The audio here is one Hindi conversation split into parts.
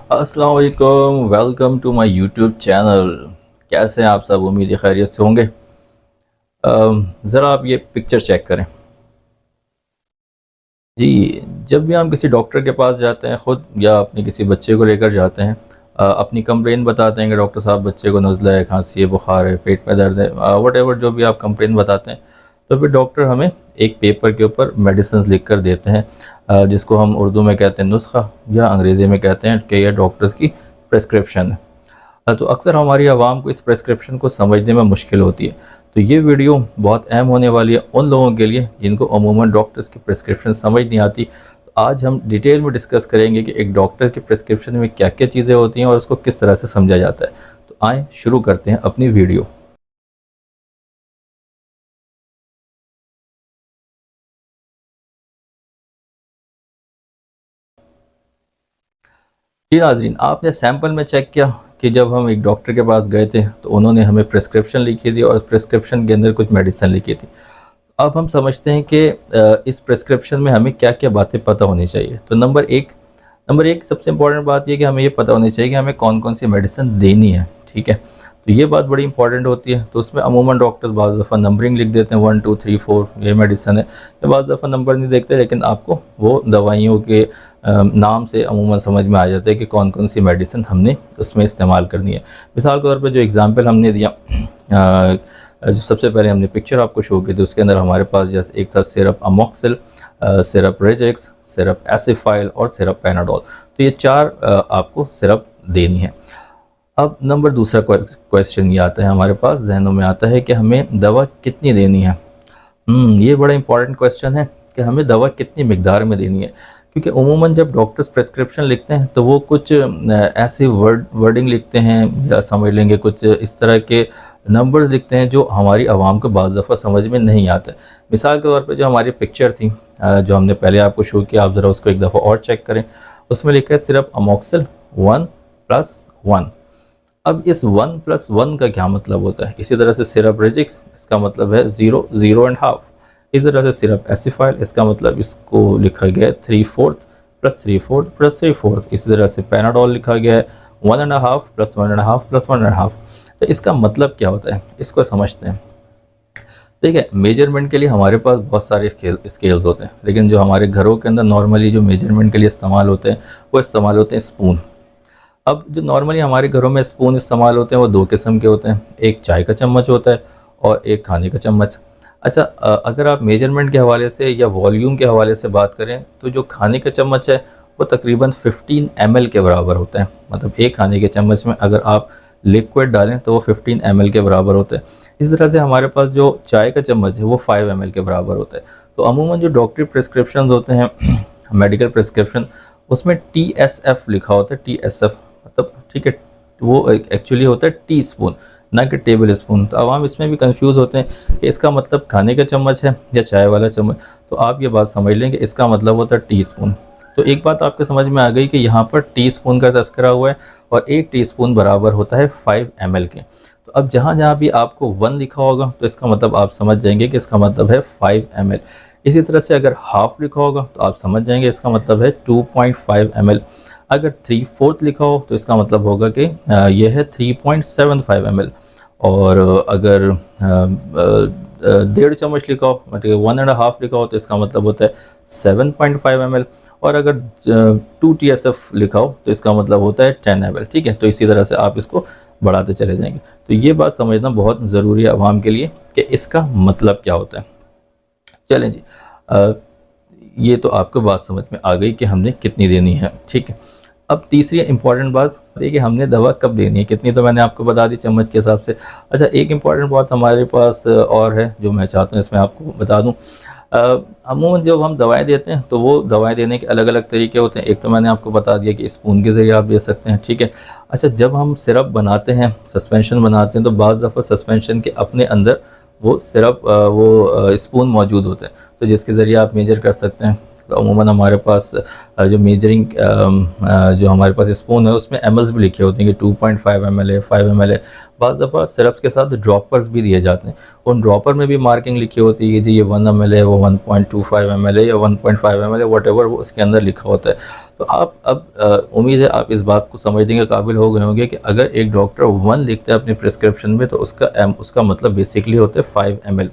अस्सलाम वालेकुम, welcome to my YouTube channel. कैसे हैं आप सब? उम्मीद है खैरियत से होंगे। ज़रा आप ये पिक्चर चेक करें जी। जब भी हम किसी डॉक्टर के पास जाते हैं ख़ुद या अपने किसी बच्चे को लेकर जाते हैं, अपनी कंप्लेन बताते हैं कि डॉक्टर साहब बच्चे को नज़ला है, खांसी है, बुखार है, पेट में दर्द है, वट एवर जो भी आप कंप्लेन बताते हैं, तो फिर डॉक्टर हमें एक पेपर के ऊपर मेडिसिन लिख कर देते हैं, जिसको हम उर्दू में कहते हैं नुस्खा या अंग्रेज़ी में कहते हैं कि यह डॉक्टर्स की प्रेस्क्रिप्शन है। तो अक्सर हमारी आवाम को इस प्रेस्क्रिप्शन को समझने में मुश्किल होती है। तो ये वीडियो बहुत अहम होने वाली है उन लोगों के लिए जिनको अमूमन डॉक्टर्स की प्रेस्क्रिप्शन समझ नहीं आती। तो आज हम डिटेल में डिस्कस करेंगे कि एक डॉक्टर की प्रेस्क्रिप्शन में क्या क्या चीज़ें होती हैं और उसको किस तरह से समझा जाता है। तो आएँ शुरू करते हैं अपनी वीडियो। जी नाज़रीन, आपने सैंपल में चेक किया कि जब हम एक डॉक्टर के पास गए थे तो उन्होंने हमें प्रेस्क्रिप्शन लिखी थी और प्रेस्क्रिप्शन के अंदर कुछ मेडिसिन लिखी थी। अब हम समझते हैं कि इस प्रेस्क्रिप्शन में हमें क्या-क्या बातें पता होनी चाहिए। तो नंबर एक सबसे इम्पोर्टेंट बात ये कि हमें ये पता होनी चाहिए कि हमें कौन-कौन सी मेडिसिन देनी है, ठीक है? तो ये बात बड़ी इंपॉर्टेंट होती है। तो उसमें अमूमन डॉक्टर्स बाज़ दफ़ा नंबरिंग लिख देते हैं 1 2 3 4 ये मेडिसिन है, या बाज़ दफ़ा नंबर नहीं देखते, लेकिन आपको वो दवाइयों के नाम से अमूमन समझ में आ जाता है कि कौन-कौन सी मेडिसिन हमने उसमें इस्तेमाल करनी है। मिसाल के तौर पे जो एग्ज़ाम्पल हमने दिया, जो सबसे पहले हमने पिक्चर आपको शो की थी, उसके अंदर हमारे पास जैसे एक था सिरप अमोक्सिल, सिरप रेजेक्स, सिरप एसिफाइल और सिरप पैनाडोल। तो ये 4 आपको सिरप देनी है। अब नंबर दूसरा क्वेश्चन ये आता है, हमारे पास जहनों में आता है कि हमें दवा कितनी देनी है। ये बड़ा इंपॉर्टेंट क्वेश्चन है कि हमें दवा कितनी मिकदार में देनी है, क्योंकि उमूमन जब डॉक्टर्स प्रेस्क्रिप्शन लिखते हैं तो वो कुछ ऐसी वर्डिंग लिखते हैं, या समझ लेंगे कुछ इस तरह के नंबर्स लिखते हैं जो हमारी आवाम को बाज़ दफ़ा समझ में नहीं आता है। मिसाल के तौर पे जो हमारी पिक्चर थी, जो हमने पहले आपको शो किया, आप ज़रा उसको एक दफ़ा और चेक करें। उसमें लिखा है सिरप अमोक्सिल 1+1। अब इस 1+1 का क्या मतलब होता है? इसी तरह से सिरप रेजिक्स, इसका मतलब है 0 0 एंड हाफ। इसी तरह से सिरप एसिफाइल, इसका मतलब इसको लिखा गया है 3/4 + 3/4 + 3/4। इसी तरह से पैनाडोल लिखा गया है 1 1/2 + 1 1/2 + 1 1/2। तो इसका मतलब क्या होता है, इसको समझते हैं। देखिए, मेजरमेंट के लिए हमारे पास बहुत सारे स्केल्स होते हैं, लेकिन जो हमारे घरों के अंदर नॉर्मली जो मेजरमेंट के लिए इस्तेमाल होते हैं, वो इस्तेमाल होते हैं स्पून। अब जो नॉर्मली हमारे घरों में स्पून इस्तेमाल होते हैं वो 2 किस्म के होते हैं, एक चाय का चम्मच होता है और एक खाने का चम्मच। अच्छा, अगर आप मेजरमेंट के हवाले से या वॉल्यूम के हवाले से बात करें तो जो खाने का चम्मच है वो तकरीबन 15 ml के बराबर होता है। मतलब एक खाने के चम्मच में अगर आप लिक्विड डालें तो वो 15 ml के बराबर होता है। इस तरह से हमारे पास जो चाय का चम्मच है वो 5 ml के बराबर होता है। तो अमूमन जो डॉक्टरी प्रिस्क्रिप्शन होते हैं मेडिकल प्रिस्क्रिप्शन, उसमें TSF लिखा होता है। TSF मतलब, ठीक है, वो एक्चुअली होता है टी स्पून, ना कि टेबल स्पून। तो आवाम इसमें भी कंफ्यूज होते हैं कि इसका मतलब खाने का चम्मच है या चाय वाला चम्मच। तो आप ये बात समझ लें कि इसका मतलब होता है टी स्पून। तो एक बात आपके समझ में आ गई कि यहाँ पर टी स्पून का तस्करा हुआ है, और एक टी स्पून बराबर होता है 5 ml के। तो अब जहाँ जहाँ भी आपको 1 लिखा होगा तो इसका मतलब आप समझ जाएंगे कि इसका मतलब है 5 ml। इसी तरह से अगर हाफ लिखा होगा तो आप समझ जाएंगे इसका मतलब है 2.5 ml। अगर 3/4 लिखा हो तो इसका मतलब होगा कि यह है 3.75 ml। और अगर 1.5 चम्मच लिखा हो, मतलब 1.5 लिखा हो, तो इसका मतलब होता है 7.5 ml। और अगर 2 TSF लिखा हो तो इसका मतलब होता है 10 ml। ठीक है, तो इसी तरह से आप इसको बढ़ाते चले जाएंगे। तो ये बात समझना बहुत ज़रूरी है आवाम के लिए कि इसका मतलब क्या होता है। चलें जी, ये तो आपको बात समझ में आ गई कि हमने कितनी देनी है। ठीक है, अब तीसरी इंपॉर्टेंट बात है कि हमने दवा कब देनी है, कितनी तो मैंने आपको बता दी चम्मच के हिसाब से। अच्छा, एक इंपॉर्टेंट बात हमारे पास और है जो मैं चाहता हूँ इसमें आपको बता दूँ। अमूमन जब हम दवाएं देते हैं तो वो दवाएं देने के अलग अलग तरीके होते हैं। एक तो मैंने आपको बता दिया कि स्पून के ज़रिए आप दे सकते हैं, ठीक है। अच्छा, जब हम सिरप बनाते हैं, सस्पेंशन बनाते हैं, तो बाज़ दफ़ा सस्पेंशन के अपने अंदर वो सिरप वो स्पून मौजूद होते हैं, तो जिसके ज़रिए आप मेजर कर सकते हैं। तो अमूमन हमारे पास जो मेजरिंग जो हमारे पास स्पून है उसमें एमएल्स भी लिखे होते हैं कि 2.5 ml है, 5 ml है। बाज़ दफ़ा सिरप्स के साथ ड्रॉपर्स भी दिए जाते हैं, उन ड्रॉपर में भी मार्किंग लिखी होती है कि जी ये 1 ml है, वो 1.25 ml है या 1.5 ml है, वटेवर वो उसके अंदर लिखा होता है। तो आप अब उम्मीद है आप इस बात को समझने के काबिल हो गए होंगे कि अगर एक डॉक्टर 1 लिखता है अपनी प्रिस्क्रिप्शन में तो उसका मतलब बेसिकली होता है 5 ml।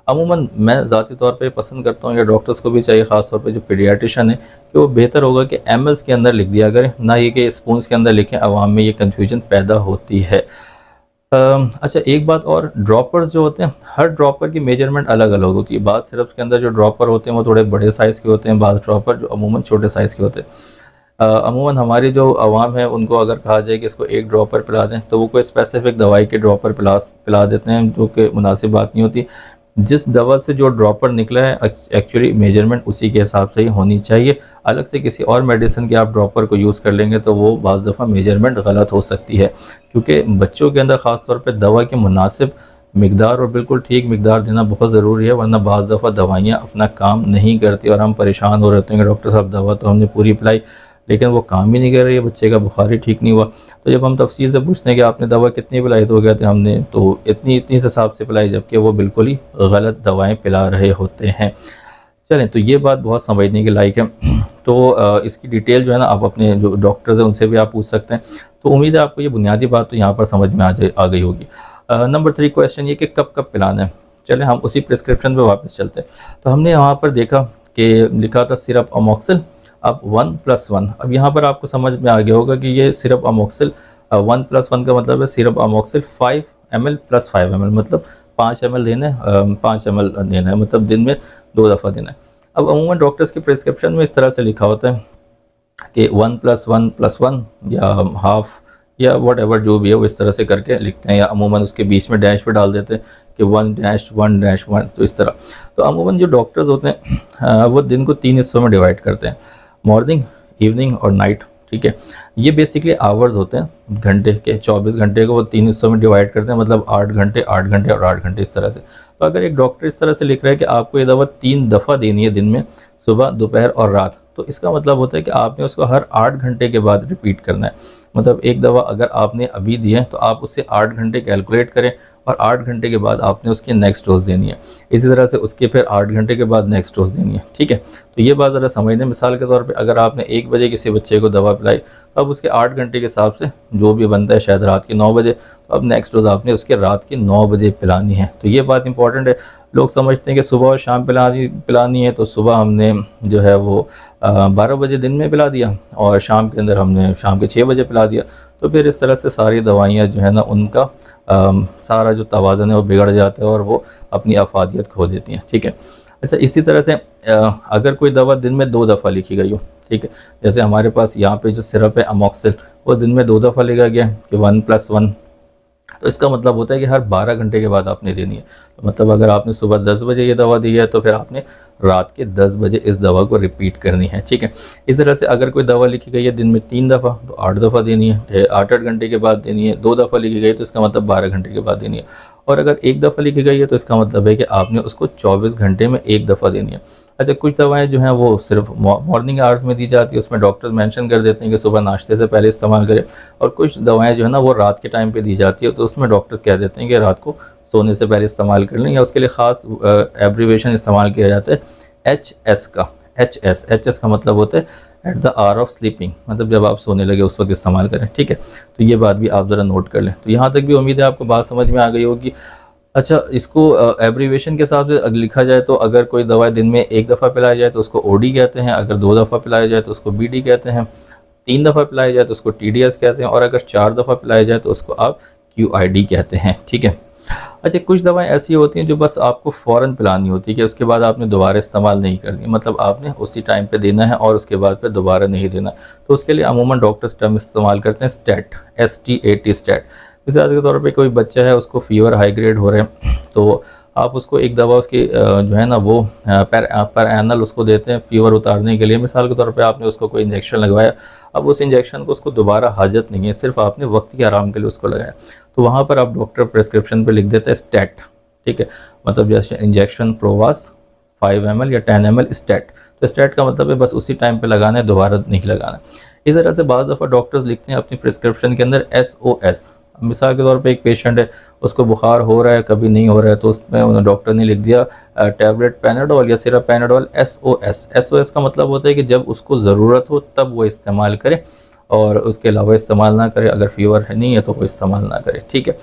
अमूमन मैं ज़ाती तौर पे पसंद करता हूँ या डॉक्टर्स को भी चाहिए, ख़ास तौर पे जो पीडियाट्रिशियन है, कि वो बेहतर होगा कि एमएल्स के अंदर लिख दिया करें, ना ये कि स्पून्स के अंदर लिखें। अवाम में ये कन्फ्यूजन पैदा होती है। अच्छा एक बात और, ड्रॉपर्स जो होते हैं हर ड्रॉपर की मेजरमेंट अलग अलग होती है। बाज़ सिरप्स के अंदर जो ड्रॉपर होते हैं वो थोड़े बड़े साइज़ के होते हैं, बाज़ ड्रॉपर जो अमूमन छोटे साइज़ के होते हैं। अमूमन हमारी जो आवाम है उनको अगर कहा जाए कि इसको एक ड्रॉपर पिला दें तो वो कोई स्पेसिफिक दवाई के ड्रॉपर पिला देते हैं, जो कि मुनासिब बात नहीं होती। जिस दवा से जो ड्रॉपर निकला है एक्चुअली मेजरमेंट उसी के हिसाब से ही होनी चाहिए। अलग से किसी और मेडिसिन के आप ड्रॉपर को यूज़ कर लेंगे तो वो बाज़ दफ़ा मेजरमेंट गलत हो सकती है, क्योंकि बच्चों के अंदर ख़ास तौर पे दवा की मुनासिब मिकदार और बिल्कुल ठीक मिकदार देना बहुत ज़रूरी है, वरना बाज़ दफ़ा दवाइयाँ अपना काम नहीं करती और हम परेशान हो रहते हैं कि डॉक्टर साहब दवा तो हमने पूरी पिलाई लेकिन वो काम ही नहीं कर रही है, बच्चे का बुखार ही ठीक नहीं हुआ। तो जब हम तफसील से पूछते हैं कि आपने दवा कितनी पिलाई तो कहते हैं हमने तो इतनी इतनी से हिसाब से पिलाई, जबकि वो बिल्कुल ही गलत दवाएं पिला रहे होते हैं। चलें, तो ये बात बहुत समझने के लायक है। तो इसकी डिटेल जो है ना आप अपने जो डॉक्टर्स हैं उनसे भी आप पूछ सकते हैं। तो उम्मीद है आपको ये बुनियादी बात तो यहाँ पर समझ में आ गई होगी। नंबर 3 क्वेश्चन ये कि कब कब पिलाना है। चलें हम उसी प्रिस्क्रिप्शन पर वापस चलते हैं। तो हमने यहाँ पर देखा कि लिखा था सिरप अमोक्सिल, अब 1+1। अब यहाँ पर आपको समझ में आ गया होगा कि ये सिरप अमोक्सिल 1+1 का मतलब है सिरप अमोक्सिल 5 ml + 5 ml, मतलब 5 ml देना है, 5 ml देना है, मतलब दिन में 2 दफ़ा देना है। अब अमूमन डॉक्टर्स के प्रिस्क्रिप्शन में इस तरह से लिखा होता है कि 1+1+1 या हाफ या वट एवर जो भी है वो इस तरह से करके लिखते हैं, या अमूमन उसके बीच में डैश भी डाल देते हैं कि 1-1-1। तो इस तरह तो अमूमन जो डॉक्टर्स होते हैं वो दिन को 3 हिस्सों में डिवाइड करते हैं, मॉर्निंग, इवनिंग और नाइट। ठीक है, ये बेसिकली आवर्स होते हैं घंटे के, 24 घंटे को वो 3 हिस्सों में डिवाइड करते हैं, मतलब 8 घंटे 8 घंटे और 8 घंटे इस तरह से। तो अगर एक डॉक्टर इस तरह से लिख रहा है कि आपको ये दवा 3 दफ़ा देनी है दिन में, सुबह, दोपहर और रात, तो इसका मतलब होता है कि आपने उसको हर 8 घंटे के बाद रिपीट करना है। मतलब एक दवा अगर आपने अभी दी है तो आप उससे 8 घंटे कैलकुलेट करें और 8 घंटे के बाद आपने उसकी नेक्स्ट डोज देनी है। इसी तरह से उसके फिर 8 घंटे के बाद नेक्स्ट डोज देनी है। ठीक है, तो ये बात ज़रा समझने, मिसाल के तौर पे अगर आपने 1 बजे किसी बच्चे को दवा पिलाई तो अब उसके 8 घंटे के हिसाब से जो भी बनता है शायद रात के 9 बजे, तो अब नेक्स्ट डोज आपने उसके रात के 9 बजे पिलानी है। तो ये बात इंपॉर्टेंट है। लोग समझते हैं कि सुबह और शाम पिलानी है, तो सुबह हमने जो है वो 12 बजे दिन में पिला दिया और शाम के अंदर हमने शाम के 6 बजे पिला दिया। तो फिर इस तरह से सारी दवाइयाँ जो है ना उनका सारा जो तवाज़ुन है वो बिगड़ जाता है और वो अपनी अफादियत खो देती हैं। ठीक है, अच्छा इसी तरह से अगर कोई दवा दिन में 2 दफ़ा लिखी गई हो, ठीक है, जैसे हमारे पास यहाँ पे जो सिरप है अमोक्सिल वो दिन में 2 दफ़ा लिखा गया कि 1+1, तो इसका मतलब होता है कि हर 12 घंटे के बाद आपने देनी है। तो मतलब अगर आपने सुबह 10 बजे ये दवा दी है तो फिर आपने रात के 10 बजे इस दवा को रिपीट करनी है। ठीक है, इस तरह से अगर कोई दवा लिखी गई है दिन में 3 दफ़ा तो 8 दफ़ा देनी है, 8-8 घंटे के बाद देनी है। 2 दफ़ा लिखी गई तो इसका मतलब 12 घंटे के बाद देनी है। और अगर 1 दफ़ा लिखी गई है तो इसका मतलब है कि आपने उसको 24 घंटे में 1 दफ़ा देनी है। अच्छा कुछ दवाएं जो हैं वो सिर्फ मॉर्निंग आवर्स में दी जाती है, उसमें डॉक्टर्स मेंशन कर देते हैं कि सुबह नाश्ते से पहले इस्तेमाल करें, और कुछ दवाएं जो है ना वो रात के टाइम पे दी जाती है, तो उसमें डॉक्टर्स कह देते हैं कि रात को सोने से पहले इस्तेमाल कर लें, या उसके लिए ख़ास एब्रीवेशन इस्तेमाल किया जाता है HS का। HS का मतलब होता है at the hour of sleeping, मतलब जब आप सोने लगे उस वक्त इस्तेमाल करें। ठीक है, तो ये बात भी आप ज़रा नोट कर लें। तो यहाँ तक भी उम्मीद है आपको बात समझ में आ गई होगी। अच्छा इसको एब्रीवेशन के हिसाब से लिखा जाए तो अगर कोई दवा दिन में 1 दफ़ा पिलाई जाए तो उसको OD कहते हैं, अगर 2 दफ़ा पिलाई जाए तो उसको BD कहते हैं, 3 दफ़ा पिलाई जाए तो उसको TDS कहते हैं, और अगर 4 दफ़ा पिलाई जाए तो उसको आप QID कहते हैं। ठीक है, अच्छा कुछ दवाएं ऐसी होती हैं जो बस आपको फ़ौरन पिलानी होती है कि उसके बाद आपने दोबारा इस्तेमाल नहीं करनी, मतलब आपने उसी टाइम पे देना है और उसके बाद फिर दोबारा नहीं देना। तो उसके लिए अमूमन डॉक्टर्स टर्म इस्तेमाल करते हैं स्टैट, STAT स्टैट। मिसाल के तौर पे कोई बच्चा है उसको फ़ीवर हाई ग्रेड हो रहे हैं तो आप उसको एक दवा उसकी जो है ना वो पर एनल उसको देते हैं फ़ीवर उतारने के लिए। मिसाल के तौर पे आपने उसको कोई इंजेक्शन लगवाया, अब उस इंजेक्शन को उसको दोबारा हाजत नहीं है, सिर्फ आपने वक्ती आराम के लिए उसको लगाया, तो वहाँ पर आप डॉक्टर प्रिस्क्रिप्शन पे लिख देते हैं स्टैट। ठीक है, मतलब जैसे इंजेक्शन प्रोवास 5 ml या 10 ml स्टैट, तो स्टेट का मतलब है बस उसी टाइम पे लगाना है, दोबारा नहीं लगाना। इस तरह से बाज़ दफ़ा डॉक्टर्स लिखते हैं अपनी प्रिस्क्रिप्शन के अंदर SOS। मिसाल के तौर पे एक पेशेंट है, उसको बुखार हो रहा है, कभी नहीं हो रहा है, तो उसमें उन्होंने डॉक्टर ने लिख दिया टैबलेट पैनाडोल या सिरप पैनाडोल SOS। SOS का मतलब होता है कि जब उसको ज़रूरत हो तब वो इस्तेमाल करे और उसके अलावा इस्तेमाल ना करे, अगर फीवर है नहीं है तो वो इस्तेमाल ना करे, ठीक है।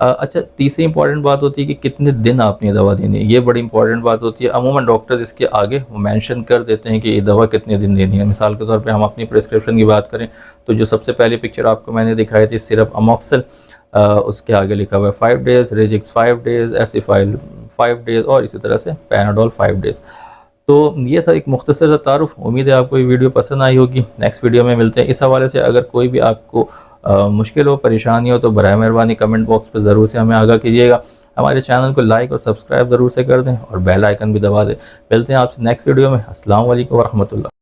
अच्छा, तीसरी इंपॉर्टेंट बात होती है कि कितने दिन आपने ये दवा देनी है, ये बड़ी इंपॉर्टेंट बात होती है। अमूमन डॉक्टर्स इसके आगे वो मेंशन कर देते हैं कि ये दवा कितने दिन देनी है। मिसाल के तौर पे हम अपनी प्रिस्क्रिप्शन की बात करें तो जो सबसे पहली पिक्चर आपको मैंने दिखाई थी सिरप अमोक्सिल, उसके आगे लिखा हुआ है 5 डेज़, रेजिक्स 5 डेज़, एसिफाइल 5 डेज़ और इसी तरह से पैनाडोल 5 डेज़। तो ये था एक मुख्तसर सा तारुफ। उम्मीद है आपको ये वीडियो पसंद आई होगी। नेक्स्ट वीडियो में मिलते हैं। इस हवाले से अगर कोई भी आपको मुश्किल हो, परेशानी हो तो बराए मेहरबानी कमेंट बॉक्स पर ज़रूर से हमें आगाह कीजिएगा। हमारे चैनल को लाइक और सब्सक्राइब ज़रूर से कर दें और बेल आइकन भी दबा दें। मिलते हैं आपसे नेक्स्ट वीडियो में। अस्सलाम वालेकुम व रहमतुल्लाह।